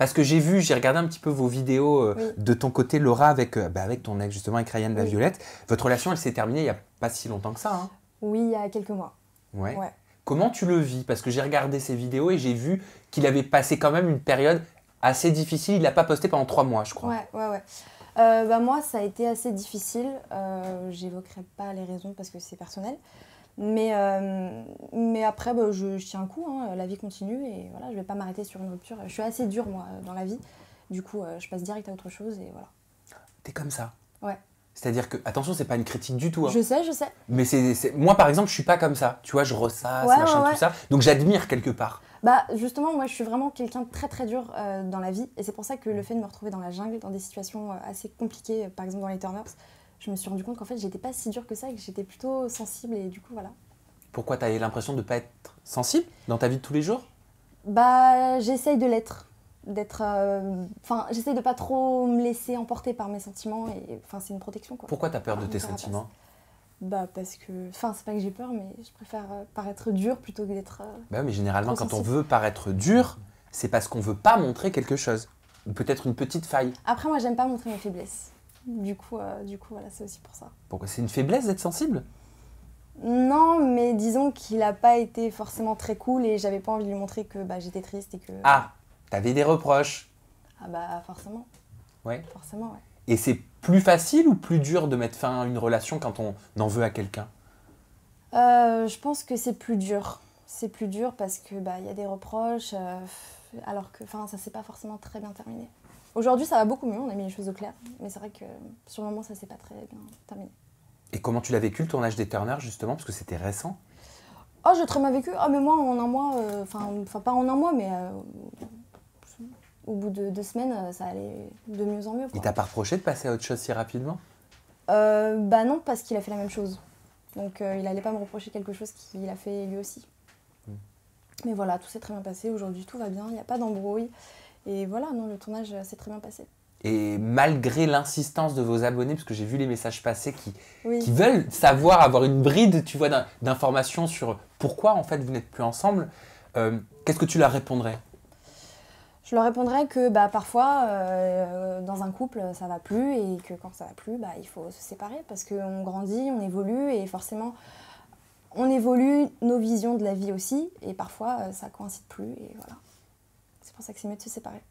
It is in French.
Parce que j'ai regardé un petit peu vos vidéos Oui. de ton côté, Laura, avec ton ex, justement, avec Ryan La Oui. Violette. Votre relation, elle s'est terminée il n'y a pas si longtemps que ça. Hein. Oui, il y a quelques mois. Ouais. Ouais. Comment tu le vis? Parce que j'ai regardé ses vidéos et j'ai vu qu'il avait passé quand même une période assez difficile. Il n'a pas posté pendant 3 mois, je crois. Ouais. Moi, ça a été assez difficile. J'évoquerai pas les raisons parce que c'est personnel. Mais après, je tiens un coup. Hein, la vie continue et voilà, je vais pas m'arrêter sur une rupture. Je suis assez dure, moi, dans la vie. Du coup, je passe direct à autre chose et voilà. T'es comme ça. Ouais. C'est-à-dire que, attention, c'est pas une critique du tout. Hein. Je sais. Mais moi, par exemple, je suis pas comme ça. Tu vois, je ressasse, machin, tout ça. Donc j'admire quelque part. Bah justement, moi je suis vraiment quelqu'un de très très dur dans la vie et c'est pour ça que le fait de me retrouver dans la jungle, dans des situations assez compliquées, par exemple dans les Turners, je me suis rendu compte qu'en fait j'étais pas si dure que ça et que j'étais plutôt sensible et du coup voilà. Pourquoi t'as l'impression de pas être sensible dans ta vie de tous les jours? Bah j'essaye de l'être, j'essaye de pas trop me laisser emporter par mes sentiments et c'est une protection quoi. Pourquoi t'as peur de Une tes carapace. sentiments? Bah parce que, c'est pas que j'ai peur mais je préfère paraître dure plutôt que d'être... Bah, mais généralement, trop quand on sensible. veut paraître dur, c'est parce qu'on veut pas montrer quelque chose. Ou peut-être une petite faille. Après moi j'aime pas montrer mes faiblesses, du coup voilà c'est aussi pour ça. Pourquoi? C'est une faiblesse d'être sensible? Non, mais disons qu'il a pas été forcément très cool et j'avais pas envie de lui montrer que j'étais triste et que... Ah, t'avais des reproches. Ah bah forcément. Ouais. Forcément, ouais. Et c'est plus facile ou plus dur de mettre fin à une relation quand on en veut à quelqu'un? Je pense que c'est plus dur. C'est plus dur parce que y a des reproches, alors que ça s'est pas forcément très bien terminé. Aujourd'hui, ça va beaucoup mieux, on a mis les choses au clair, mais c'est vrai que sur le moment, ça s'est pas très bien terminé. Et comment tu l'as vécu le tournage des Turners justement? Parce que c'était récent. Oh, j'ai très mal vécu. Ah, mais moi, en un mois, pas en un mois, mais au bout de 2 semaines, ça allait de mieux en mieux. Il t'a pas reproché de passer à autre chose si rapidement? Non, parce qu'il a fait la même chose. Donc il allait pas me reprocher quelque chose qu'il a fait lui aussi. Mais voilà, tout s'est très bien passé. Aujourd'hui, tout va bien, il n'y a pas d'embrouille. Et voilà, non, le tournage s'est très bien passé. Et malgré l'insistance de vos abonnés, parce que j'ai vu les messages passer qui Oui. veulent savoir, avoir une bride, tu vois, d'informations sur pourquoi en fait vous n'êtes plus ensemble, qu'est-ce que tu leur répondrais? Je leur répondrais que parfois, dans un couple, ça va plus et que quand ça va plus, il faut se séparer parce qu'on grandit, on évolue et forcément, on évolue nos visions de la vie aussi et parfois, ça coïncide plus et voilà. C'est pour ça que c'est mieux de se séparer.